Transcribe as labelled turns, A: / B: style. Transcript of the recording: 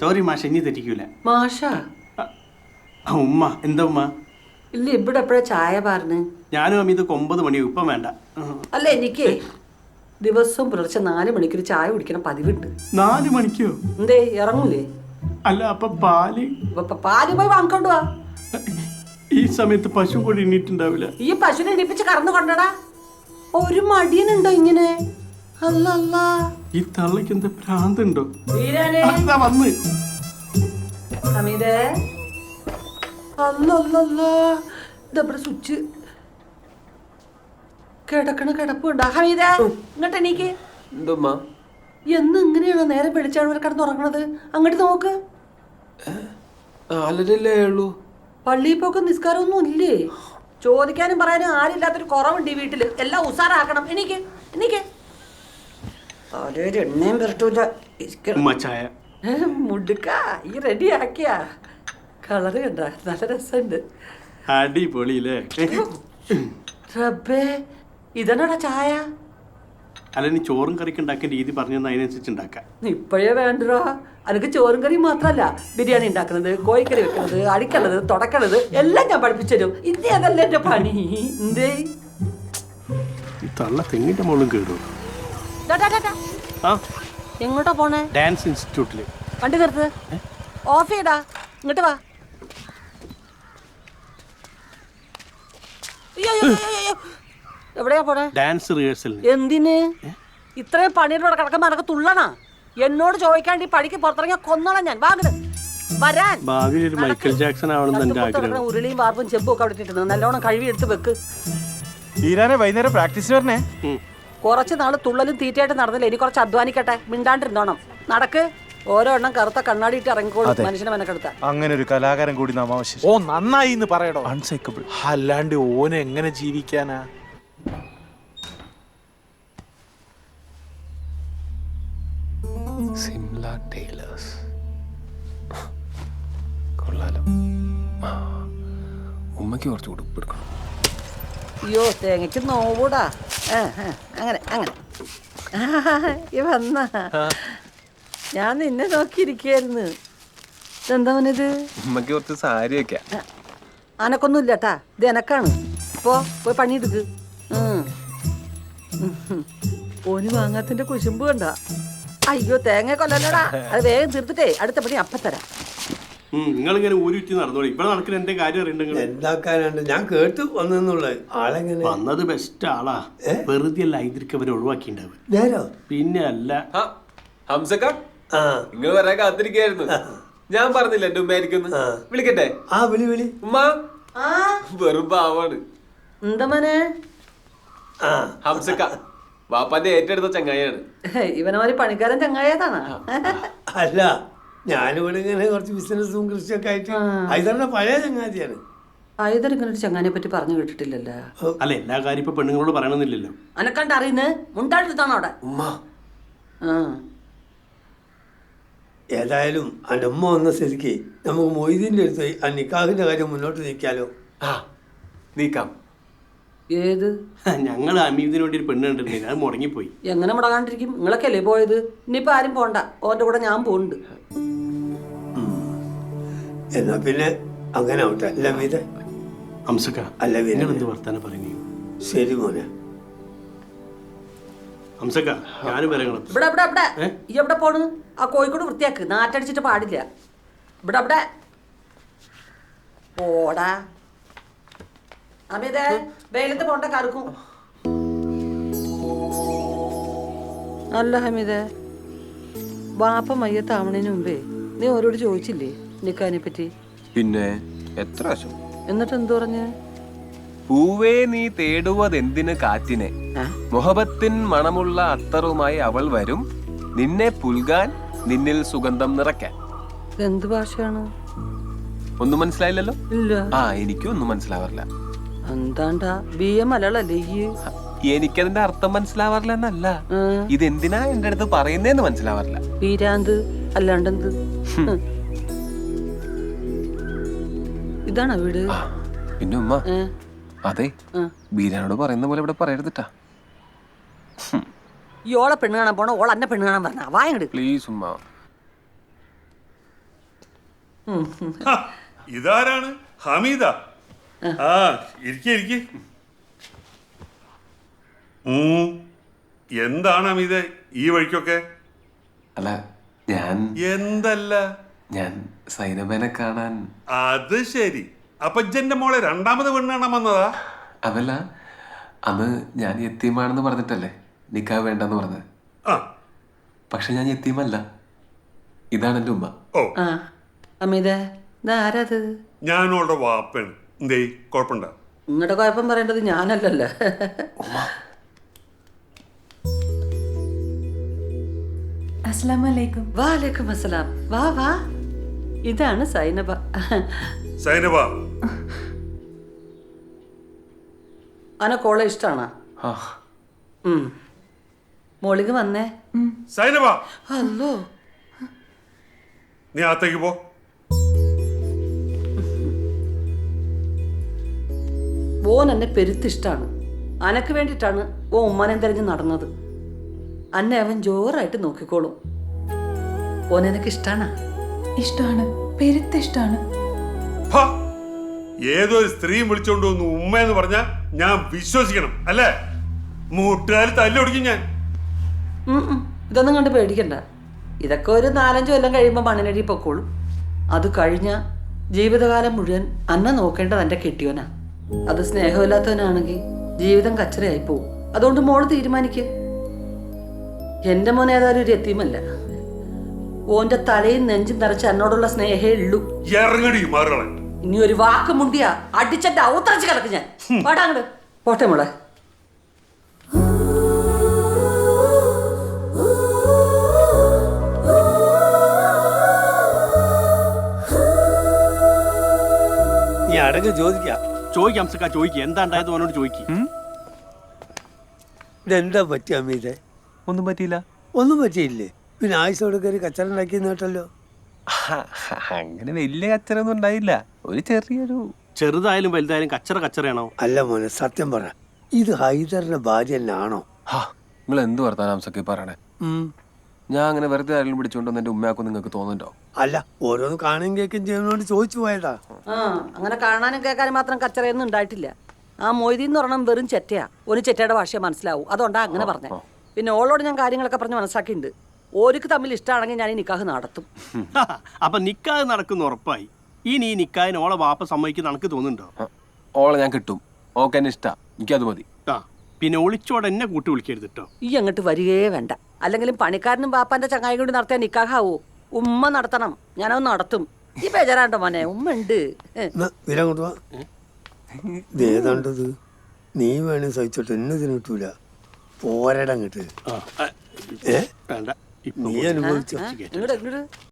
A: Sorry മാഷ, ഇനി തെറ്റിക്കൂല.
B: മാഷ
A: ഉമ്മ എന്താ ഉമ്മ?
B: ഇല്ല, ഇവിടെ എപ്പോഴാ ചായ പറഞ്ഞ്?
A: ഞാനും അമ്മ ഇത് 9 മണി ഇപ്പം വേണ്ട.
B: അല്ല, എനിക്ക് ദിവസവും പുലർച്ചെ 4 മണിക്കൊരു ചായ കുടിക്കണം പതിവുണ്ട്.
A: 4 മണിക്കോ?
B: എന്തേ ഇറങ്ങൂലേ?
A: അല്ല, അപ്പൊ പാല്
B: പാല് പോയി വാങ്ങിക്കൊണ്ടു വാ.
A: ഈ സമയത്ത് പശു കൂടി എണ്ണീട്ടുണ്ടാവില്ല.
B: ഈ പശുവിനെ എണ്ണിപ്പിച്ച് കറന്നു കൊണ്ടടാ. ഒരു മടിയനുണ്ടോ ഇങ്ങനെ? അല്ല,
A: ഈ തള്ളക്ക് എന്താ ഭ്രാന്തുണ്ടോ? വന്ന്
B: ഹമീദേ, അല്ലല്ല സ്വിച്ച് കിടപ്പുണ്ടോ? ഹമീദേ, ഇങ്ങോട്ട് എണീക്ക്. എന്ന് ഇങ്ങനെയാണോ നേരെ വെളിച്ചാണ് വരെ കിടന്നുറങ്ങണത്? അങ്ങോട്ട് നോക്ക്. പള്ളിയിൽ പോക്ക് നിസ്കാരമൊന്നും ഇല്ലേ? ചോദിക്കാനും പറയാനും ആരില്ലാത്തൊരു കുറവുണ്ട് ഈ വീട്ടില്. എല്ലാം ഉസാറാക്കണം. എണീക്ക്. എണ്ണയും പുരട്ടൂല. മുടുക്ക ഈ റെഡി ആക്കിയാ? കളറ് കണ്ട നല്ല രസമുണ്ട്.
A: അടിപൊളിയില്ലേ?
B: റബ്ബേ, ഇതന്നെടാ ചായ?
A: അല്ല, നീ ചോറും കറിക്ക് ഉണ്ടാക്കുന്ന രീതി പറഞ്ഞു അതിനനുസരിച്ച് ഉണ്ടാക്കാം.
B: ഇപ്പോഴേ വേണ്ടോ? അനക്ക് ചോറും കറിയും മാത്രല്ല, ബിരിയാണി ഉണ്ടാക്കുന്നത്, കോഴിക്കറി വെക്കുന്നത്, അടിക്കണത്, തുടക്കണത് എല്ലാം ഞാൻ പഠിപ്പിച്ചു തരും. ഇനി അതല്ല എന്റെ പണി. എന്തേ
A: തള്ള തെങ്ങിന്റെ മോളും കേടു.
B: എങ്ങോട്ടാ പോണേ?
A: ഡാൻസ് ഇൻസ്റ്റിറ്റ്യൂട്ടില്.
B: വണ്ടി നിർത്ത്. ഓഫ് ചെയ്യടാ. ഇങ്ങോട്ട് വാ. എവിടെയാ പോണേ?
A: Dance rehearsal.
B: എന്തിന്? ഇത്രയും പണിയുടെ കിടക്കുമ്പോ അനക്ക് തുള്ളണ? എന്നോട് ചോദിക്കാണ്ട് ഈ പണിക്ക് പുറത്തിറങ്ങിയ കൊന്നോളാം ഞാൻ. വാങ്ങട് വരാൻ.
A: ഭാവിയിൽ ഒരു മൈക്കൽ ജാക്സൺ ആവണമെന്ന് എന്റെ ആഗ്രഹം.
B: ഉരുളിയും വാർപ്പും ചെമ്പും ഒക്കെ അവിടെ ഇട്ടിട്ടുണ്ട്. നല്ലോണം കഴുകി എടുത്ത് വെക്ക്.
C: വൈകുന്നേരം പ്രാക്ടീസ് വരണേ.
B: കുറച്ച് നാള് തുള്ളലും തീറ്റയായിട്ട് നടന്നില്ല. ഇനി കുറച്ച് അധ്വാനിക്കട്ടെ. മിണ്ടാണ്ടിരുന്നോണം. നടക്ക്. ഓരോ എണ്ണം കറുത്ത കണ്ണാടി ഇട്ട് ഇറങ്ങിക്കോളും മനുഷ്യനെ മെനക്കെടുത്ത.
C: അങ്ങനെ ഒരു കലാകാരൻ കൂടി നാം ആവശ്യം.
D: ഓ, നന്നായി എന്ന് പറയടോ.
C: അൺസൈക്കബിൾ.
D: അല്ലാണ്ട് ഓനെ എങ്ങനെ ജീവിക്കാനാ?
E: സിംല ടൈലേഴ്സ് കൊള്ളാലോ. ഉമ്മയ്ക്ക് കുറച്ച് ഉടുപ്പ് എടുക്കണം.
B: അയ്യോ, തേങ്ങയ്ക്ക് നോവൂടാ. അങ്ങനെ വന്ന ഞാൻ നിന്നെ നോക്കിയിരിക്കായിരുന്നു. എന്താ മോനിത്?
E: ഉമ്മയ്ക്ക് കുറച്ച് സാരി വെക്കാം.
B: അനക്കൊന്നും ഇല്ലട്ടാ, ഇത് എനക്കാണ്. പോയി പണിയെടുക്ക്. ഓന് വാങ്ങാത്തിന്റെ കുശുമ്പ് കണ്ട. അയ്യോ, തേങ്ങ കൊല്ലല്ലടാ. അത് വേഗം തീർത്തിട്ടേ അടുത്ത പണി അപ്പത്തരാം.
A: നിങ്ങളിങ്ങനെ ഊരിറ്റി നടന്നോളി. ഇവിടെ നടക്കുന്ന എന്റെ കാര്യം അറിയണ്ടെങ്കിൽ
F: എന്താക്കാനുണ്ട്? ഞാൻ കേട്ടു വന്നെന്നുള്ളത്. ആളെങ്ങനെ
A: വന്നത്? ബെസ്റ്റ് ആളാ. വെറുതെ അല്ല ഇതിരിക്ക് അവര് ഒഴിവാക്കിണ്ടാവും.
F: നേരോ?
A: പിന്നെ അല്ല.
E: ഹംസക്ക, നിങ്ങൾ വരാൻ കാത്തിരിക്കായിരുന്നു. ഞാൻ പറഞ്ഞില്ല എന്റെ ഉമ്മയായിരിക്കും. വിളിക്കട്ടെ?
F: വിളി.
E: ഉമ്മ വെറും പാവാണ്.
B: എന്താ മോനെ?
E: ഹംസക്ക വാപ്പാന്റെ ഏറ്റെടുത്ത ചങ്ങായാണ്.
B: ഇവനമാര് പണിക്കാരൻ ചങ്ങായതാണ്.
F: അല്ല, ഞാനിവിടെ ഇങ്ങനെ കുറച്ച് ബിസിനസ്സും കൃഷിയൊക്കെ ആയിട്ട് ഐതറിന്റെ പഴയ ചങ്ങാതിയാണ്.
B: ഐതർ ഇങ്ങനെ ഒരു ചങ്ങാനെ പറ്റി പറഞ്ഞു കേട്ടിട്ടില്ലല്ലോ.
A: അല്ല, എല്ലാ കാര്യം ഇപ്പൊ പെണ്ണുങ്ങളോട് പറയണമെന്നില്ലല്ലോ.
B: അനക്കണ്ട അറിയുന്നേ മുണ്ടാടുത്താണോ അവിടെ?
E: ഉമ്മ
F: ഏതായാലും എൻ്റെ ഉമ്മ വന്ന സ്ഥിതിക്ക് നമുക്ക് മൊയ്തീൻ്റെ അടുത്ത് ആ നിക്കാഹിന്റെ കാര്യം മുന്നോട്ട് നീക്കാലോ?
E: നീക്കാം.
B: ഏത്?
A: ഞങ്ങൾ അമീദിന് വേണ്ടി ഒരു പെണ്ണ് കണ്ടിരുന്നില്ല, അത് മുടങ്ങിപ്പോയി.
B: എങ്ങനെ മുടങ്ങാണ്ടിരിക്കും? നിങ്ങളൊക്കെ അല്ലേ പോയത്? ഇനിയിപ്പോ ആരും പോണ്ട. ഓന്റെ കൂടെ ഞാൻ പോകുന്നുണ്ട്.
F: എന്നാ പിന്നെ അങ്ങനെ ആവട്ടെ. അല്ല മീത
A: ഹംസക്ക,
F: അല്ല
A: എന്ത് വർത്താനം പറയുന്നു?
F: ശരി മോനെ.
A: ഹംസക്ക, ഞാനും വരങ്ങളും.
B: ഇവിടെ ഈ എവിടെ പോണ്? ആ കോഴിക്കോട് വൃത്തിയാക്ക്. നാറ്റടിച്ചിട്ട് പാടില്ല. ഇവിടെ പോടാ. അമിതേ, വെയിലത്ത് പോണ്ട കറുക്കും. അല്ല ഹമീദേ, വാപ്പ മയ്യത്താവണേന് മുമ്പേ നീ ഓരോട് ചോദിച്ചില്ലേ നിക്കാനെ പറ്റി?
E: പിന്നെ എത്ര വശം.
B: എന്നിട്ട് എന്തു പറഞ്ഞ്?
E: പൂവേ നീ തേടുവതെന്തിന് കാറ്റിനെ, മുഹബത്തിൻ മണമുള്ള അത്തറുമായി അവൾ വരും, നിന്നെ പുൽകാൻ നിന്നിൽ സുഗന്ധം നിറയ്ക്കാൻ.
B: എന്ത് ഭാഷയാണ്?
E: ഒന്നും മനസ്സിലായില്ലല്ലോ?
B: ഇല്ല.
E: എനിക്കും ഒന്നും മനസ്സിലാവാറില്ല.
B: എന്താണ്ടാ BA മലയാളല്ലേ?
E: എനിക്കതിന്റെ അർത്ഥം മനസ്സിലാവാറില്ല എന്നല്ല, ഇതെന്തിനാ എന്റെ അടുത്ത് പറയുന്നേന്ന് മനസ്സിലാവാറില്ല.
B: വീരാന്ത് അല്ലാണ്ടെന്ത്? ഇതാണോ വീട്?
E: പിന്നെ ഉമ്മ, അതെ, ബീരാനോട് പറയുന്ന പോലെ ഇവിടെ പറയരുതിട്ടാ.
B: ഈ ഓളെ പെണ്ണ് കാണാൻ പോണോ ഓൾ എന്നെ പെണ്ണ് കാണാൻ പറഞ്ഞ വായങ്ങട്.
E: പ്ലീസ് ഉമ്മ.
G: ഇതാരാണ്? ഹമീദ. ആ ഇരിക്കെ. എന്താണ് ഹമീദ ഈ വഴിക്കൊക്കെ?
E: അല്ല ഞാൻ
G: എന്തല്ല?
E: ഞാൻ സൈനബനെ കാണാൻ.
G: അത് ശരി. അപ്പൊ ഇജ്ജെന്റെ മോളെ രണ്ടാമത് പെണ്ണ് കാണാൻ വന്നതാ?
E: അതല്ല, അന്ന് ഞാൻ യത്തീമാണെന്ന് പറഞ്ഞിട്ടല്ലേ നിക്കാഹ് വേണ്ടെന്ന് പറഞ്ഞത്.
G: ആ
E: പക്ഷെ ഞാൻ യത്തീമല്ല. ഇതാണ് എൻ്റെ ഉമ്മ.
G: ഓ
B: ആ അമിതേ ഇതാരത്?
G: ഞാനോളുടെ വാപ്പയാണ്. എന്തേ കുഴപ്പമുണ്ടോ?
B: നിങ്ങളുടെ കുഴപ്പം പറയേണ്ടത് ഞാനല്ലല്ലോ.
H: അസ്സലാമലൈക്കും.
B: വാലേക്കും അസ്സലാം. വാ വാ, ഇതാണ് സൈനബ.
G: സൈനബ,
B: അനക്കോളെ ഇഷ്ടാണോ?
E: ആ,
B: മോളിക്ക് വന്നേ.
G: സൈനബ
B: അല്ലോ,
G: നീ അകത്തേക്ക് പോ.
B: ഓൻ എന്നെ പെരുത്തിഷ്ടാണ്. അനക്ക് വേണ്ടിയിട്ടാണ് ഓ ഉമ്മാനെ തെരഞ്ഞ് നടന്നത്. അന്നെ അവൻ ജോറായിട്ട് നോക്കിക്കോളും. ഓൻ എനക്ക് ഇഷ്ടാണാ?
H: ഇഷ്ടമാണ്, പെരുത്ത് ഇഷ്ടമാണ്.
G: ഹാ, ഏതൊരു സ്ത്രീയും വിളിച്ചോണ്ട് വന്നു ഉമ്മയെന്ന് പറഞ്ഞാ ഞാൻ വിശ്വസിക്കണം അല്ലേ? മൂട്ടുകാർ തല്ലൊടിക്കും ഞാൻ.
B: ഇതൊന്നും കണ്ട് പേടിക്കണ്ട. ഇതൊക്കെ ഒരു 4-5 കൊല്ലം കഴിയുമ്പോൾ മണ്ണിനടി പൊക്കോളും. അത് കഴിഞ്ഞ ജീവിതകാലം മുഴുവൻ അന്നെ നോക്കേണ്ടത് എൻ്റെ കെട്ടിയോനാ. അത് സ്നേഹമില്ലാത്തവനാണെങ്കിൽ ജീവിതം കച്ചറയായി പോവും. അതുകൊണ്ട് മോള് തീരുമാനിക്ക്. എൻ്റെ മോൻ ഏതായാലും ഒരു എത്തിയുമല്ല. ഓന്റെ തലയും നെഞ്ചും നിറച്ച് എന്നോടുള്ള സ്നേഹേ ഉള്ളൂ.
G: ഇറങ്ങടി മാറുകളെ.
B: ഇനി ഒരു വാക്ക് മുണ്ടിയാ അടിച്ചെന്റെ ഔത്തറച്ച് കിടക്ക് ഞാൻ. പാടാങ്ങട് പോട്ടെ മോളെ.
F: നീ അടങ്ങ് ചോദിക്കാം.
A: ചോദിക്കാം അംസക്ക, ചോദിക്കുക എന്താ ഉണ്ടായത് ഓനോട് ചോദിക്കും.
F: ഇതെന്താ പറ്റിയ അമീതെ?
C: ഒന്നും പറ്റിയില്ല.
F: ഒന്നും പറ്റിയില്ലേ? പിന്നെ ആയുസോട് കയറി കച്ചറ ഉണ്ടാക്കിയെന്ന് കേട്ടല്ലോ.
C: അങ്ങനെ വലിയ കച്ചറൊന്നും ഉണ്ടായില്ല. ഒരു ചെറിയൊരു
A: ചെറുതായാലും വലുതായാലും കച്ചറയാണോ?
F: അല്ല മോനെ, സത്യം പറ, ഇത് ഹൈദറിന്റെ ഭാര്യ തന്നെയാണോ?
E: നിങ്ങൾ എന്ത് വർത്താനം അംസക്കി പറയണേ? ഞാൻ അങ്ങനെ വെറുതെ ആരെങ്കിലും പിടിച്ചോണ്ട് എന്റെ ഉമ്മയാക്കും നിങ്ങൾക്ക് തോന്നുന്നുണ്ടോ?
F: അല്ല, ഓരോന്ന് കാണുകയും കേൾക്കുകയും ചെയ്യുന്നോണ്ട് ചോദിച്ചു പോയതാ.
B: അങ്ങനെ കാണാനും കേൾക്കാനും മാത്രം കച്ചറയൊന്നും ഉണ്ടായിട്ടില്ല. ആ മൊയ്തീൻ എന്ന് പറഞ്ഞാൽ വെറും ചെറ്റയാ. ഒരു ചെറ്റയുടെ ഭാഷ മനസ്സിലാവും. അതുകൊണ്ടാ അങ്ങനെ പറഞ്ഞേ. പിന്നെ ഓളോട് ഞാൻ കാര്യങ്ങളൊക്കെ പറഞ്ഞ് മനസ്സിലാക്കിയിട്ടുണ്ട്. ഓർക്ക് തമ്മിൽ ഇഷ്ടമാണെങ്കിൽ ഞാൻ ഈ നിക്കാഹ് നടത്തും.
A: അപ്പൊ നിക്കാഹ് നടക്കുന്ന ഉറപ്പായി. ഇനി ഈ നിക്കാഹിന് ഓളെ വാപ്പ സമ്മതിക്കുന്ന എനിക്ക് തോന്നുന്നുണ്ടോ?
E: ഓളെ ഞാൻ കിട്ടും. ഓക്കെ എന്നെ ഇഷ്ടാ, എനിക്കത് മതി.
A: ആ പിന്നെ ഒളിച്ചോടെ എന്നെ കൂട്ടി വിളിക്കരുത് കേട്ടോ.
B: ഈ അങ്ങോട്ട് വരികയേ വേണ്ട. അല്ലെങ്കിലും പണിക്കാരനും ബാപ്പാന്റെ ചങ്ങായി കൂടി നടത്തിയ നിക്കാഹാവോ? ഉമ്മ നടത്തണം. ഞാനത് നടത്തും. ഈ ബേജാറാണ്ടോ മോനെ, ഉമ്മ ഉണ്ട്.
F: വില കൊണ്ടുപോവാ. ഇതേതാണ്ടത്? നീ വേണേ സഹിച്ചോട്ടെ, എന്നെ ഇതിന് കിട്ടൂല. പോരടങ്ങിട്ട്
A: വേണ്ട,
F: നീ അനുഭവിച്ചോ?
B: ഇങ്ങോട്ട്